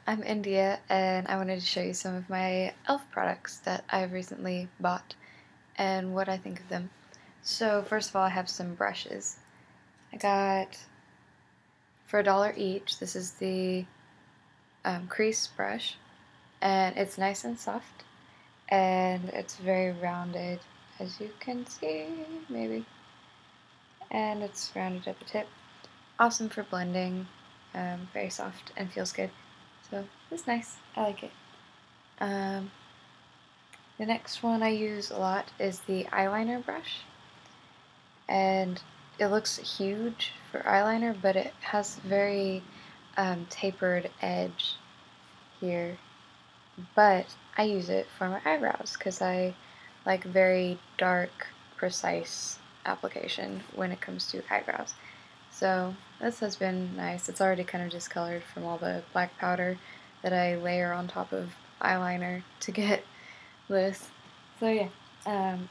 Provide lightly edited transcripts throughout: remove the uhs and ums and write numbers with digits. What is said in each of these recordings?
I'm India and I wanted to show you some of my e.l.f. products that I've recently bought and what I think of them. So first of all, I have some brushes. I got, for $1 each, this is the crease brush, and it's nice and soft and it's very rounded, as you can see, maybe, and it's rounded at the tip. Awesome for blending, very soft and feels good. So it's nice, I like it. The next one I use a lot is the eyeliner brush, and it looks huge for eyeliner, but it has very tapered edge here. But I use it for my eyebrows because I like very dark, precise application when it comes to eyebrows. So this has been nice. It's already kind of discolored from all the black powder that I layer on top of eyeliner to get this. So yeah,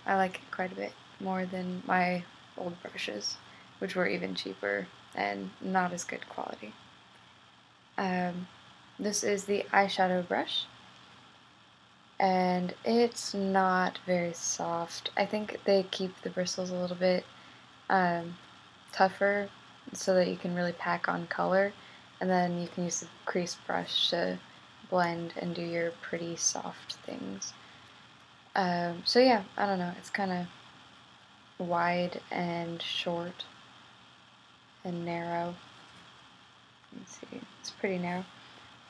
I like it quite a bit more than my old brushes, which were even cheaper and not as good quality. This is the eyeshadow brush, and it's not very soft. I think they keep the bristles a little bit tougher so that you can really pack on color, and then you can use the crease brush to blend and do your pretty soft things. So yeah, I don't know, it's kind of wide and short and narrow. Let's see, it's pretty narrow.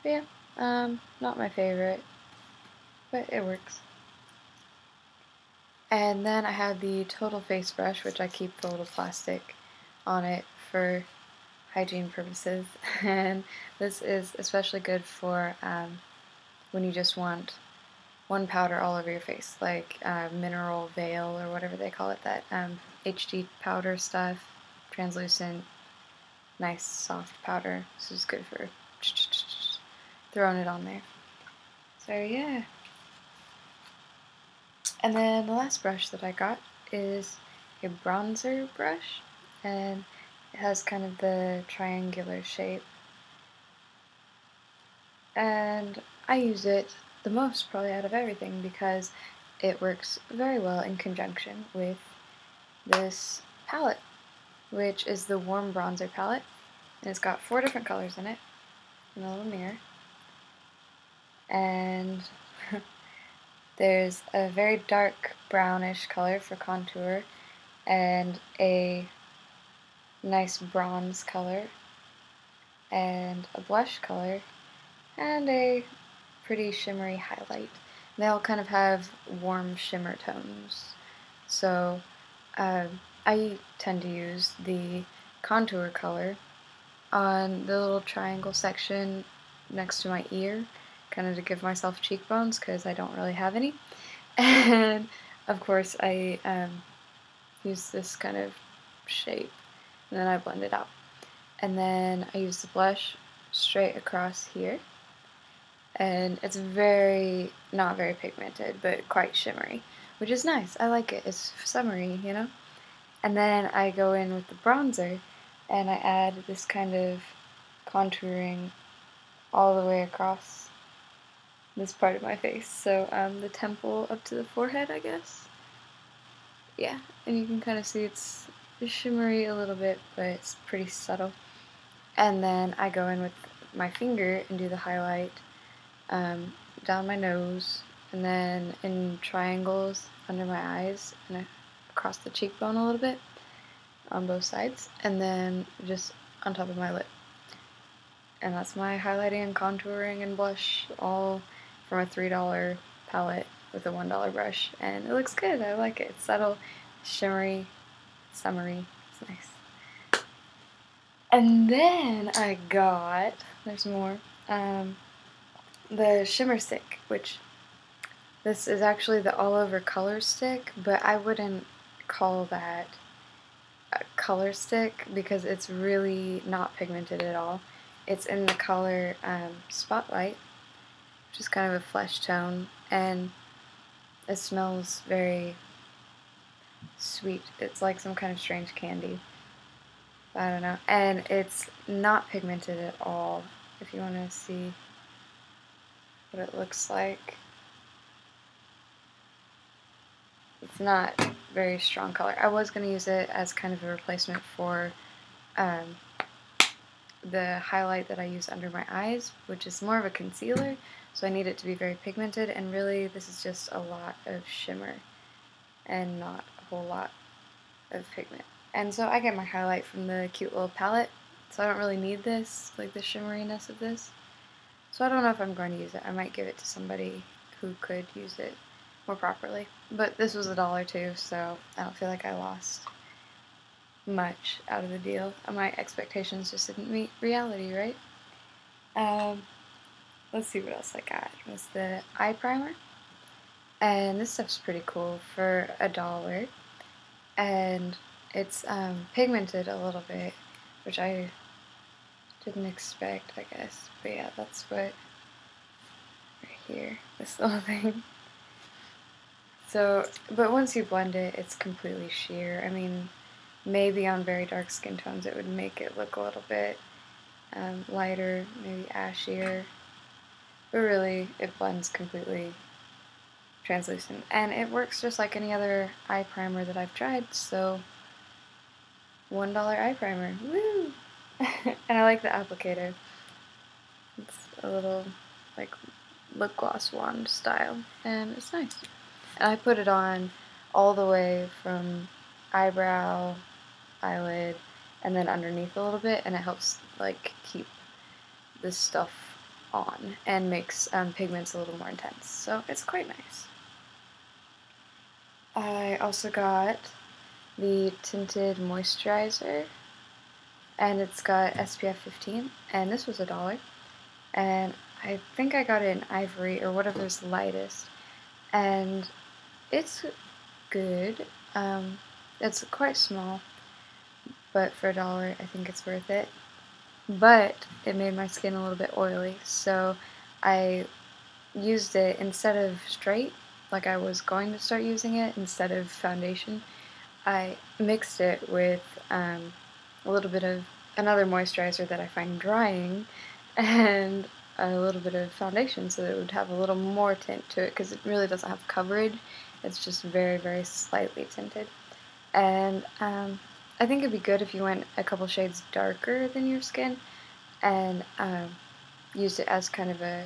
But yeah, not my favorite, but it works. And then I have the Total Face brush, which I keep the little plastic on it for hygiene purposes. And this is especially good for when you just want one powder all over your face, like mineral veil or whatever they call it, that HD powder stuff, translucent, nice soft powder. This is good for throwing it on there. So yeah. And then the last brush that I got is a bronzer brush, and it has kind of the triangular shape. And I use it the most probably out of everything because it works very well in conjunction with this palette, which is the Warm Bronzer palette, and it's got 4 different colors in it, in a little mirror. And there's a very dark brownish color for contour, and a nice bronze color, and a blush color, and a pretty shimmery highlight. They all kind of have warm shimmer tones. So I tend to use the contour color on the little triangle section next to my ear, kind of to give myself cheekbones because I don't really have any. And of course I use this kind of shape, and then I blend it out. And then I use the blush straight across here, and it's not very pigmented, but quite shimmery, which is nice. I like it. It's summery, you know? And then I go in with the bronzer, and I add this kind of contouring all the way across this part of my face. So the temple up to the forehead, I guess. Yeah, and you can kind of see it's shimmery a little bit, but it's pretty subtle. And then I go in with my finger and do the highlight down my nose, and then in triangles under my eyes, and across the cheekbone a little bit on both sides, and then just on top of my lip. And that's my highlighting and contouring and blush, all from a $3 palette with a $1 brush, and it looks good. I like it. It's subtle, shimmery, summery. It's nice. And then I got, there's more, the shimmer stick, which this is actually the all over color stick, but I wouldn't call that a color stick because it's really not pigmented at all. It's in the color Spotlight, which is kind of a flesh tone, and it smells very sweet. It's like some kind of strange candy. I don't know. And it's not pigmented at all, if you want to see what it looks like. It's not very strong color. I was going to use it as kind of a replacement for the highlight that I use under my eyes, which is more of a concealer, so I need it to be very pigmented, and really this is just a lot of shimmer and not a whole lot of pigment. And so I get my highlight from the cute little palette, so I don't really need this, like the shimmeriness of this. So I don't know if I'm going to use it. I might give it to somebody who could use it more properly. But this was $1 too, so I don't feel like I lost much out of the deal. My expectations just didn't meet reality, right? Let's see what else I got. It was the eye primer. And this stuff's pretty cool for $1. And it's pigmented a little bit, which I didn't expect, I guess. But yeah, that's what, right here, this little thing. So, but once you blend it, it's completely sheer. I mean, maybe on very dark skin tones it would make it look a little bit lighter, maybe ashier. But really, it blends completely translucent. And it works just like any other eye primer that I've tried, so $1 eye primer. Woo! And I like the applicator. It's a little, like, lip gloss wand style, and it's nice. And I put it on all the way from eyebrow, eyelid, and then underneath a little bit, and it helps like keep this stuff on and makes pigments a little more intense. So it's quite nice. I also got the tinted moisturizer, and it's got SPF 15, and this was $1. And I think I got it in ivory or whatever's lightest, and it's good. It's quite small, but for $1 I think it's worth it. But it made my skin a little bit oily, so I used it instead of straight, like I was going to start using it, instead of foundation. I mixed it with a little bit of another moisturizer that I find drying, and a little bit of foundation, so that it would have a little more tint to it, because it really doesn't have coverage. It's just very, very slightly tinted. And I think it'd be good if you went a couple shades darker than your skin and used it as kind of a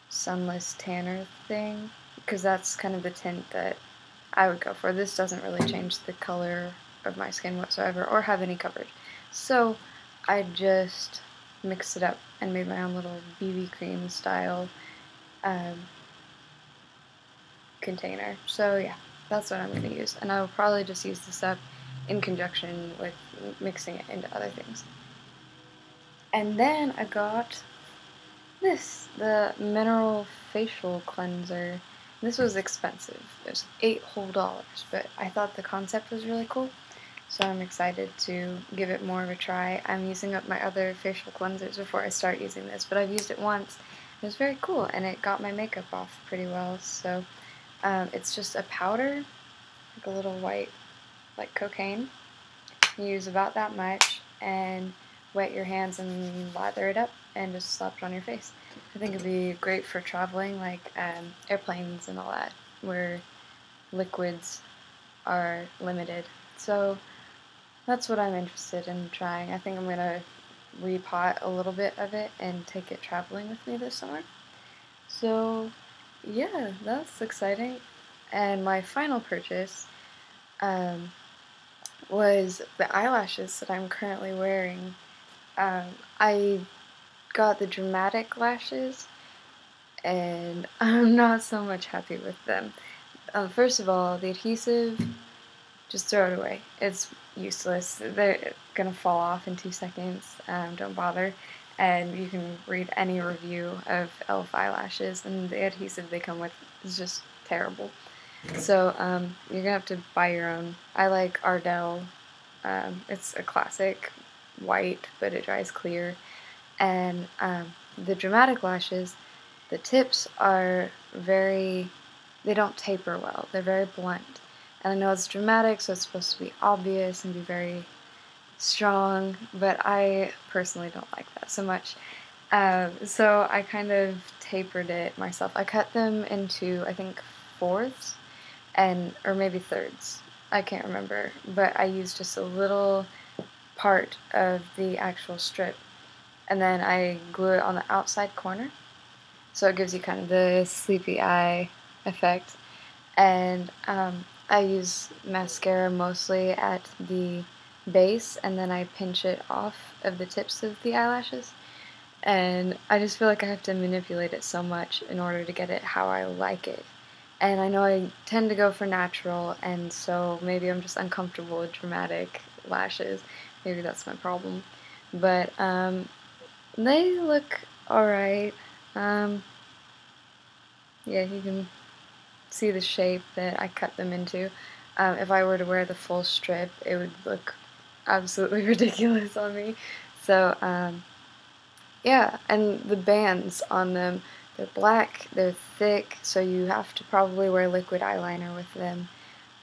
sunless tanner thing, because that's kind of the tint that I would go for. This doesn't really change the color of my skin whatsoever or have any coverage. So I just mixed it up and made my own little BB cream style container. So yeah, that's what I'm going to use. And I will probably just use this up in conjunction with mixing it into other things. And then I got this, the mineral facial cleanser. This was expensive. It was $8 whole, but I thought the concept was really cool, so I'm excited to give it more of a try. I'm using up my other facial cleansers before I start using this, but I've used it once. It was very cool, and it got my makeup off pretty well. So it's just a powder, like a little white, like cocaine. You use about that much, and wet your hands and lather it up and just slap it on your face. I think it'd be great for traveling, like airplanes and all that, where liquids are limited. So that's what I'm interested in trying. I think I'm going to repot a little bit of it and take it traveling with me this summer. So yeah, that's exciting. And my final purchase was the eyelashes that I'm currently wearing. I got the dramatic lashes, and I'm not so much happy with them. First of all, the adhesive, just throw it away. It's useless. They're gonna fall off in 2 seconds. Don't bother. And you can read any review of e.l.f. eyelashes, and the adhesive they come with is just terrible. So you're gonna have to buy your own. I like Ardell. It's a classic white, but it dries clear. And the dramatic lashes, the tips are they don't taper well. They're very blunt. And I know it's dramatic, so it's supposed to be obvious and be very strong, but I personally don't like that so much. So I kind of tapered it myself. I cut them into, I think, fourths or maybe thirds. I can't remember, but I used just a little part of the actual strip, and then I glue it on the outside corner, so it gives you kind of the sleepy eye effect. And I use mascara mostly at the base, and then I pinch it off of the tips of the eyelashes. And I just feel like I have to manipulate it so much in order to get it how I like it. And I know I tend to go for natural, and so maybe I'm just uncomfortable with dramatic lashes. Maybe that's my problem. But they look alright. Yeah, you can see the shape that I cut them into. If I were to wear the full strip, it would look absolutely ridiculous on me. So, yeah, and the bands on them, they're black, they're thick, so you have to probably wear liquid eyeliner with them.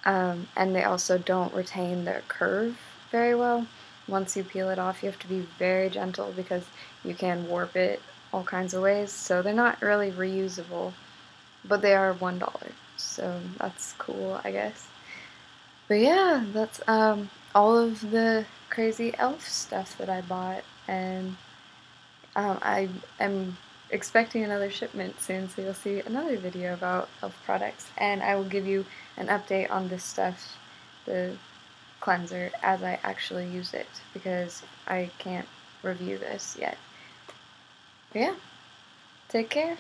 And they also don't retain their curve very well. Once you peel it off, you have to be very gentle because you can warp it all kinds of ways. So they're not really reusable, but they are $1, so that's cool, I guess. But yeah, that's all of the crazy elf stuff that I bought, and I am expecting another shipment soon, so you'll see another video about elf products, and I will give you an update on this stuff, the cleanser, as I actually use it, because I can't review this yet. But yeah, take care.